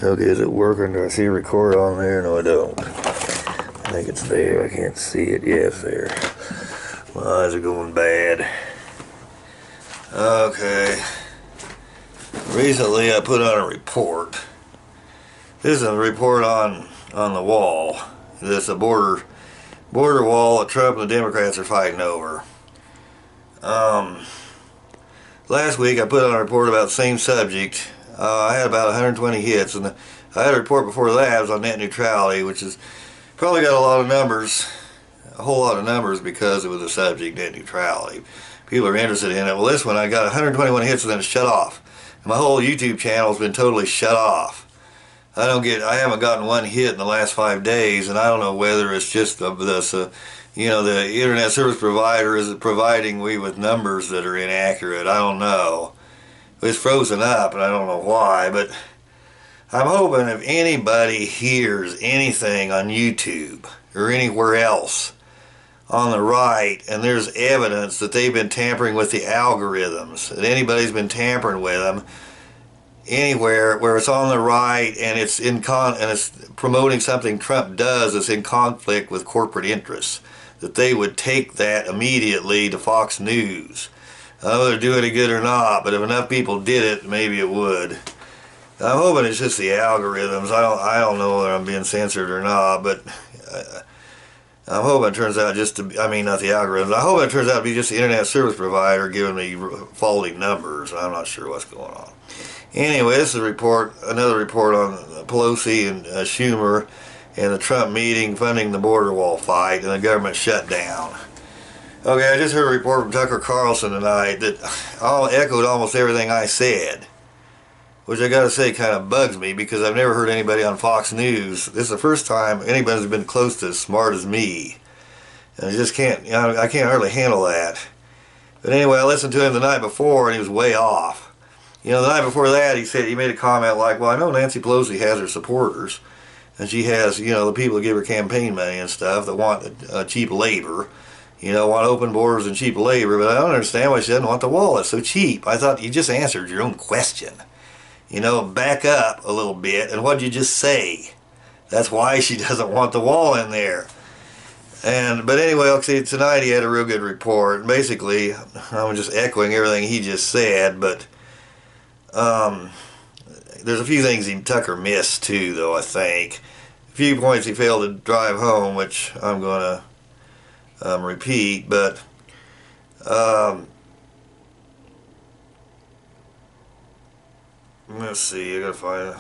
Okay, is it working? Do I see record on there? No, I don't. I think it's there. I can't see it. Yeah, it's there. My eyes are going bad. Okay. Recently I put on a report. This is a report on the wall. This is a border wall that Trump and the Democrats are fighting over. Last week I put on a report about the same subject. I had about 120 hits, and I had a report before that. It was on net neutrality, which is probably got a lot of numbers, a whole lot of numbers, because it was a subject, net neutrality. People are interested in it. Well, this one I got 121 hits and then it's shut off. And my whole YouTube channel has been totally shut off. I haven't gotten one hit in the last 5 days, and I don't know whether it's just the internet service provider is providing me with numbers that are inaccurate. I don't know. It's frozen up, and I don't know why, but I'm hoping if anybody hears anything on YouTube or anywhere else on the right, and there's evidence that they've been tampering with the algorithms, that anybody's been tampering with them, anywhere where it's on the right and it's it's promoting something Trump does that's in conflict with corporate interests, that they would take that immediately to Fox News. I don't know if they're doing it good or not, but if enough people did it, maybe it would. I'm hoping it's just the algorithms. I don't know whether I'm being censored or not, but I'm hoping it turns out just to be, not the algorithms. I hope it turns out to be just the internet service provider giving me faulty numbers. I'm not sure what's going on. Anyway, this is another report on Pelosi and Schumer and the Trump meeting funding the border wall fight and the government shutdown. Okay, I just heard a report from Tucker Carlson tonight that echoed almost everything I said, which I gotta say kind of bugs me because I've never heard anybody on Fox News. This is the first time anybody's been close to as smart as me. And I just can't, I can't hardly handle that. But anyway, I listened to him the night before and he was way off. The night before that he made a comment like, well, I know Nancy Pelosi has her supporters, and she has, the people that give her campaign money and stuff that want cheap labor, want open borders and cheap labor, but I don't understand why she doesn't want the wall. It's so cheap. I thought you just answered your own question. Back up a little bit, and what did you just say? That's why she doesn't want the wall in there. But anyway, see, tonight he had a real good report. And basically, I'm just echoing everything he just said, but there's a few things Tucker missed too, though, I think. A few points he failed to drive home, which I'm going to repeat, but let's see, I gotta find it.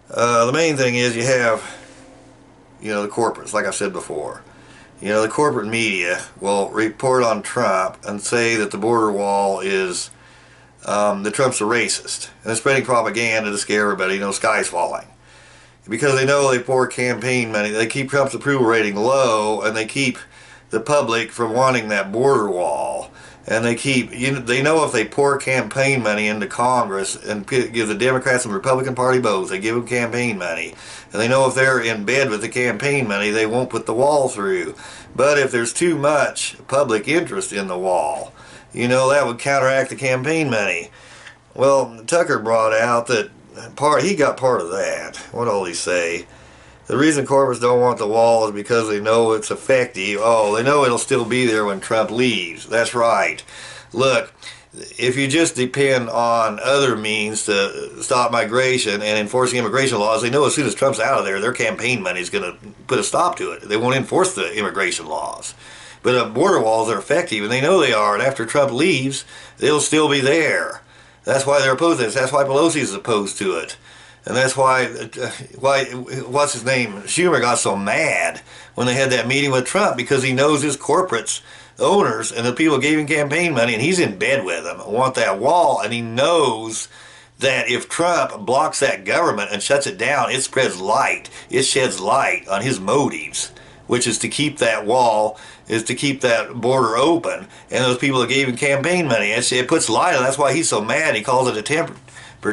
The main thing is you have, the corporates, like I said before. The corporate media will report on Trump and say that the border wall is that Trump's a racist, and they're spreading propaganda to scare everybody. Sky's falling, because they know they pour campaign money. They keep Trump's approval rating low, and they keep the public from wanting that border wall. And they know if they pour campaign money into Congress and give the Democrats and Republican Party both, they give them campaign money, and they know if they're in bed with the campaign money, they won't put the wall through. But if there's too much public interest in the wall, that would counteract the campaign money. Well, Tucker brought out that he got part of that. What all he say? The reason corporates don't want the wall is because they know it's effective. Oh, they know it'll still be there when Trump leaves. That's right. Look, if you just depend on other means to stop migration and enforcing immigration laws, they know as soon as Trump's out of there, their campaign money is going to put a stop to it. They won't enforce the immigration laws. But border walls are effective, and they know they are, and after Trump leaves, they'll still be there. That's why they're opposed to this. That's why Pelosi is opposed to it. And that's why what's his name, Schumer, got so mad when they had that meeting with Trump, because he knows his corporates, the owners, and the people who gave him campaign money, and he's in bed with them, want that wall, and he knows that if Trump blocks that government and shuts it down, it sheds light on his motives, which is to keep that wall, is to keep that border open, and those people that gave him campaign money. It puts light on. That's why he's so mad. He calls it a temper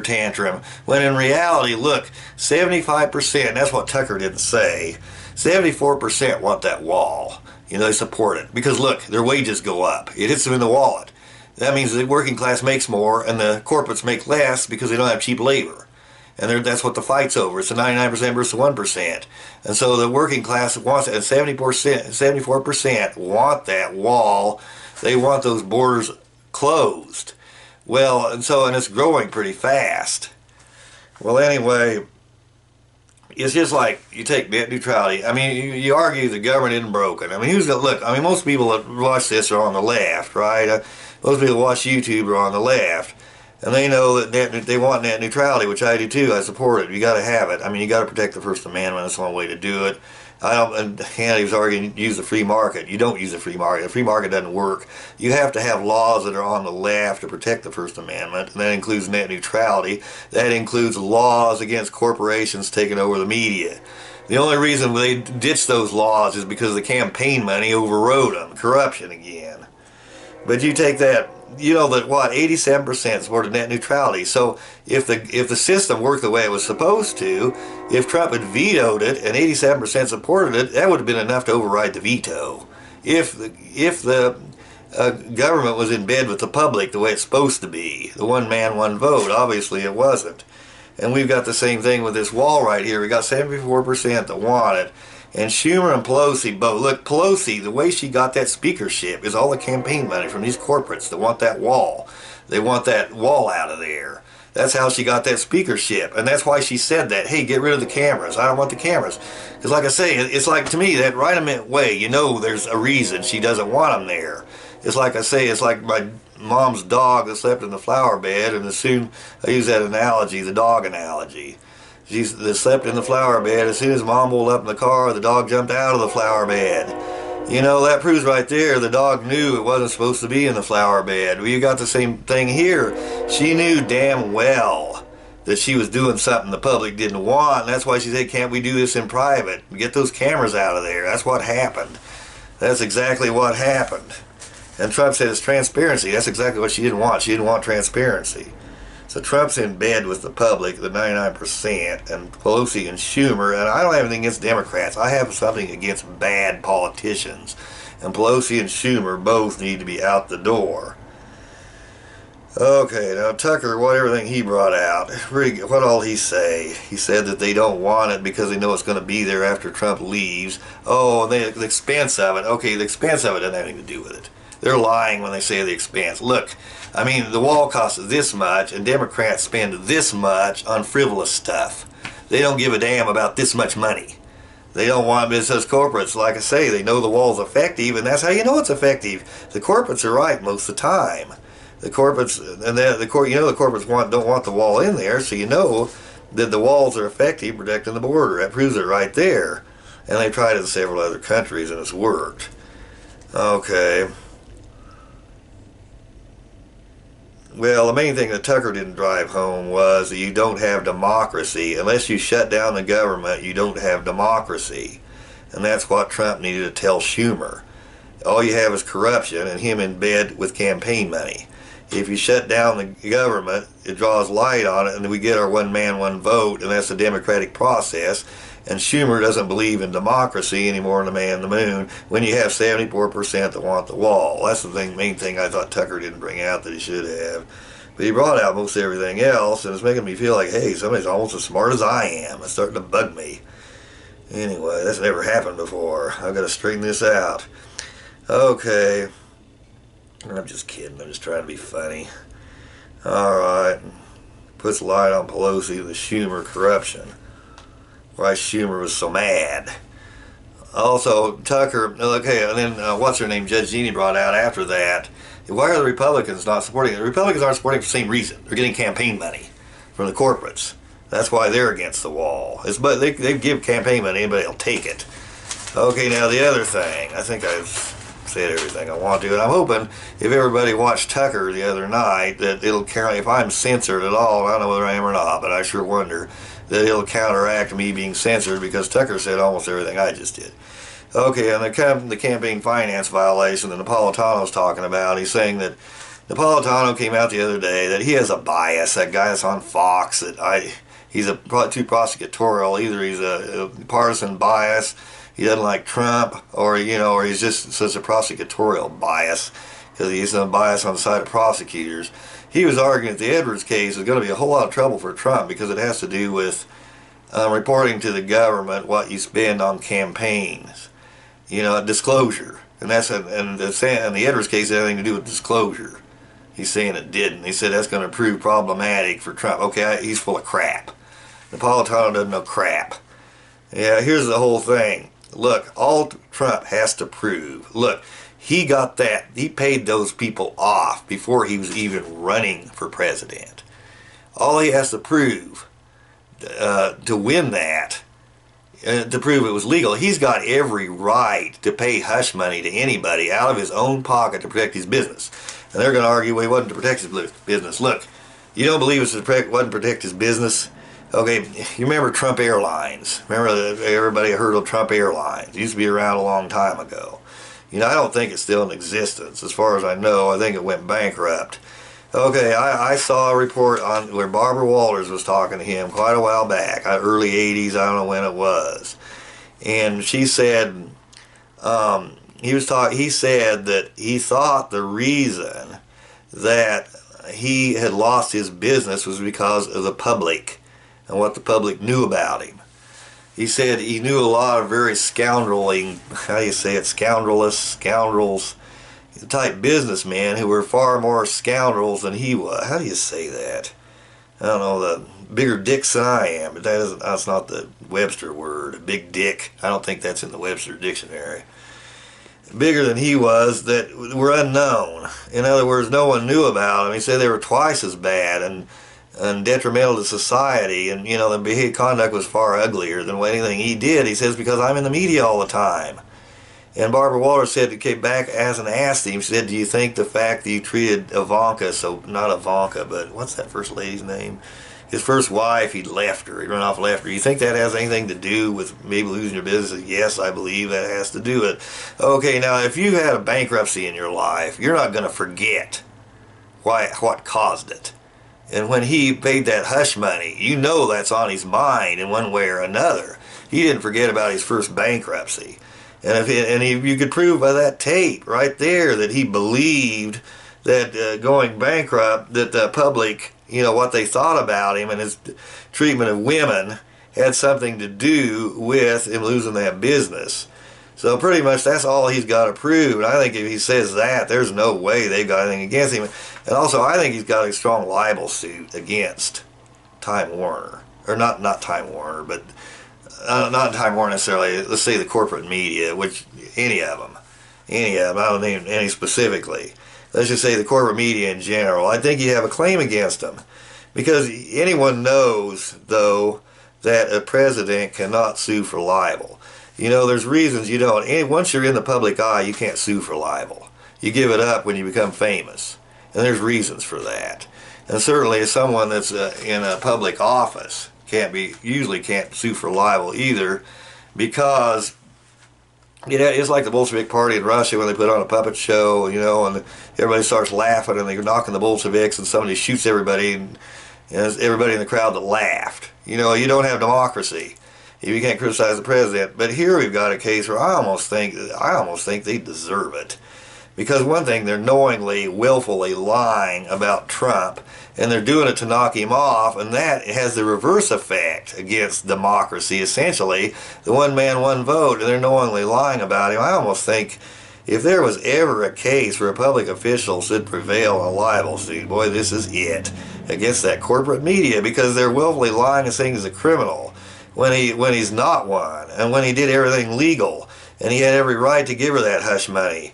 tantrum. When in reality, look, 75%, that's what Tucker didn't say, 74% want that wall. They support it. Because look, their wages go up. It hits them in the wallet. That means the working class makes more and the corporates make less because they don't have cheap labor. And that's what the fight's over. It's the 99% versus the 1%. And so the working class wants it, and 74% want that wall. They want those borders closed. Well, and it's growing pretty fast. Well, anyway, it's just like you take net neutrality. I mean, you argue the government isn't broken. I mean, who's going to look? I mean, most people that watch this are on the left, right? Most people that watch YouTube are on the left. And they know that they want net neutrality, which I do too. I support it. You got to have it. I mean, you got to protect the First Amendment. That's the only way to do it. And Hannity was arguing use the free market. You don't use the free market. The free market doesn't work. You have to have laws that are on the left to protect the First Amendment, and that includes net neutrality. That includes laws against corporations taking over the media. The only reason they ditched those laws is because the campaign money overrode them. Corruption again. But you take that, you know that what, 87% supported net neutrality. So if the system worked the way it was supposed to, if Trump had vetoed it and 87% supported it, that would have been enough to override the veto. If the government was in bed with the public the way it's supposed to be, the one man, one vote, obviously it wasn't. And we've got the same thing with this wall right here. We got 74% that want it. And Schumer and Pelosi both. Look, Pelosi, the way she got that speakership is all the campaign money from these corporates that want that wall. They want that wall out of there. That's how she got that speakership. And that's why she said that, hey, get rid of the cameras. I don't want the cameras. Because like I say, it's like, to me, that right a minute way, you know there's a reason she doesn't want them there. It's like I say, it's like my mom's dog that slept in the flower bed, and as soon, I use that analogy, the dog analogy. She slept in the flower bed. As soon as Mom pulled up in the car, the dog jumped out of the flower bed. You know, that proves right there the dog knew it wasn't supposed to be in the flower bed. Well, you got the same thing here. She knew damn well that she was doing something the public didn't want, and that's why she said, can't we do this in private? Get those cameras out of there. That's what happened. That's exactly what happened. And Trump said it's transparency. That's exactly what she didn't want. She didn't want transparency. So Trump's in bed with the public, the 99%, and Pelosi and Schumer, and I don't have anything against Democrats. I have something against bad politicians. And Pelosi and Schumer both need to be out the door. Okay, now Tucker, what everything he brought out, what all he say? He said that they don't want it because they know it's going to be there after Trump leaves. Oh, and the expense of it. Okay, the expense of it doesn't have anything to do with it. They're lying when they say the expense. Look, I mean, the wall costs this much, and Democrats spend this much on frivolous stuff. They don't give a damn about this much money. They don't want business corporates. Like I say, they know the wall's effective, and that's how you know it's effective. The corporates are right most of the time. The corporates, and the corporates don't want the wall in there, so you know that the walls are effective protecting the border. That proves it right there. And they tried it in several other countries, and it's worked. Okay. Well, the main thing that Tucker didn't drive home was that you don't have democracy. Unless you shut down the government, you don't have democracy. And that's what Trump needed to tell Schumer. All you have is corruption and him in bed with campaign money. If you shut down the government, it draws light on it, and we get our one man, one vote, and that's the democratic process. And Schumer doesn't believe in democracy anymore in the man in the moon when you have 74% that want the wall. That's the main thing I thought Tucker didn't bring out that he should have. But he brought out most everything else, and it's making me feel like, hey, somebody's almost as smart as I am. It's starting to bug me. Anyway, that's never happened before. I've got to straighten this out. Okay. I'm just kidding. I'm just trying to be funny. Alright. Puts light on Pelosi and the Schumer corruption. Why Schumer was so mad. Also, Tucker, okay, and then what's her name, Judge Jeannie brought out after that, why are the Republicans not supporting it? The Republicans aren't supporting it for the same reason. They're getting campaign money from the corporates. That's why they're against the wall. But they give campaign money, anybody will take it. Okay, now the other thing, I think I've said everything I want to, and I'm hoping if everybody watched Tucker the other night that it'll carry, if I'm censored at all, I don't know whether I am or not, but I sure wonder, that it'll counteract me being censored because Tucker said almost everything I just did. Okay, and the campaign finance violation that Napolitano's talking about, he's saying that Napolitano came out the other day that he has a bias, that guy that's on Fox, that he's probably too prosecutorial. Either he's a partisan bias, he doesn't like Trump, or or he's just such a prosecutorial bias because he's a bias on the side of prosecutors. he was arguing that the Edwards case is going to be a whole lot of trouble for Trump because it has to do with reporting to the government what you spend on campaigns. You know, disclosure. And the Edwards case had anything to do with disclosure. He's saying it didn't. He said that's going to prove problematic for Trump. Okay, he's full of crap. Napolitano doesn't know crap. Yeah, here's the whole thing. Look, all Trump has to prove. Look, he got that. He paid those people off before he was even running for president. All he has to prove to win that, to prove it was legal, he's got every right to pay hush money to anybody out of his own pocket to protect his business. And they're going to argue, well, he wasn't to protect his business. Look, you don't believe it wasn't to protect his business? Okay, you remember Trump Airlines. Remember everybody heard of Trump Airlines. It used to be around a long time ago. You know, I don't think it's still in existence. As far as I know, I think it went bankrupt. Okay, I saw a report on where Barbara Walters was talking to him quite a while back, early 80s, I don't know when it was. And she said, he said that he thought the reason that he had lost his business was because of the public and what the public knew about him. He said he knew a lot of very scoundreling, how do you say it, scoundrels type businessmen who were far more scoundrels than he was. How do you say that? I don't know, the bigger dicks than I am, but that's not the Webster word. Big dick, I don't think that's in the Webster dictionary. Bigger than he was, that were unknown. In other words, no one knew about him. He said they were twice as bad and detrimental to society, and you know, the conduct was far uglier than anything he did. He says, because I'm in the media all the time. And Barbara Walters said, he came back and asked him, she said, do you think the fact that you treated Ivanka, so not Ivanka, but what's that first lady's name? His first wife, he'd left her, he'd run off and left her. You think that has anything to do with maybe losing your business? Yes, I believe that has to do with it. Okay, now if you had a bankruptcy in your life, you're not going to forget what caused it. And when he paid that hush money, you know that's on his mind in one way or another. He didn't forget about his first bankruptcy. And you could prove by that tape right there that he believed that going bankrupt, that the public, you know, what they thought about him and his treatment of women had something to do with him losing that business. So pretty much that's all he's got to prove. And I think if he says that, there's no way they've got anything against him. And also, I think he's got a strong libel suit against Time Warner. Or not Time Warner, but not Time Warner necessarily. Let's say the corporate media, which any of them. I don't name any specifically. Let's just say the corporate media in general. I think you have a claim against them. Because anyone knows, though, that a president cannot sue for libel. You know, there's reasons you don't. Once you're in the public eye, you can't sue for libel. You give it up when you become famous. And there's reasons for that. And certainly as someone that's in a public office usually can't sue for libel either, because you know, it's like the Bolshevik Party in Russia when they put on a puppet show, you know, and everybody starts laughing and they're knocking the Bolsheviks and somebody shoots everybody, and it's everybody in the crowd that laughed. You know, you don't have democracy if you can't criticize the president. But here we've got a case where I almost think they deserve it. Because one thing, they're knowingly, willfully lying about Trump, and they're doing it to knock him off, and that has the reverse effect against democracy, essentially. The one man, one vote, and they're knowingly lying about him. I almost think if there was ever a case where a public official should prevail on a libel suit, boy, this is it, against that corporate media, because they're willfully lying and saying he's a criminal when he's not one, and when he did everything legal, and he had every right to give her that hush money.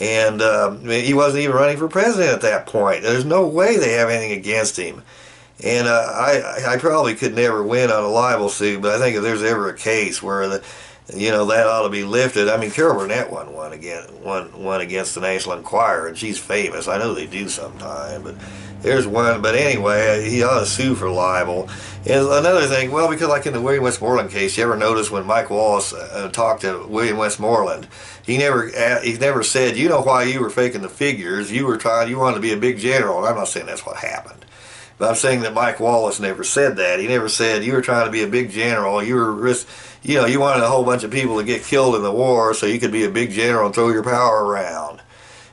And he wasn't even running for president at that point. There's no way they have anything against him. And I probably could never win on a libel suit, but I think if there's ever a case where that ought to be lifted. I mean, Carol Burnett won one against the National Enquirer, and she's famous. I know they do sometime, but there's one. But anyway, he ought to sue for libel. And another thing, well, because like in the William Westmoreland case, you ever notice when Mike Wallace talked to William Westmoreland, he never said, you know why you were faking the figures, you wanted to be a big general. And I'm not saying that's what happened, but I'm saying that Mike Wallace never said that. He never said you were trying to be a big general, you wanted a whole bunch of people to get killed in the war so you could be a big general and throw your power around.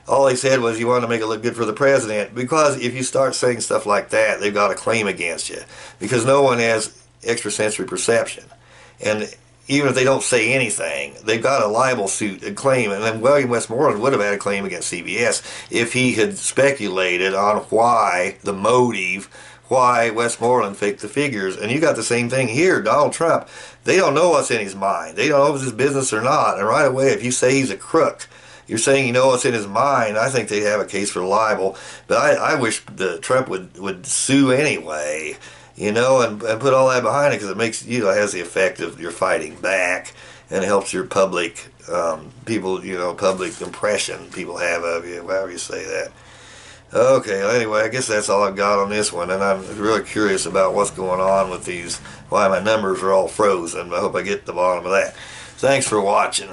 all he said was he wanted to make it look good for the president. Because if you start saying stuff like that, they've got a claim against you. Because no one has extrasensory perception. And even if they don't say anything, they've got a libel suit and claim. And then William Westmoreland would have had a claim against CBS if he had speculated on why, the motive, why Westmoreland faked the figures. And you got the same thing here. Donald Trump, they don't know what's in his mind. They don't know if it's his business or not. And right away, if you say he's a crook, you're saying you know what's in his mind. I think they'd have a case for libel. But I wish the Trump would sue anyway, you know, and put all that behind it, because it makes, you know, it has the effect of you're fighting back, and it helps your public, people, you know, public impression people have of you, however you say that. Okay, well, anyway, I guess that's all I've got on this one, and I'm really curious about what's going on with these, why my numbers are all frozen. I hope I get to the bottom of that. Thanks for watching.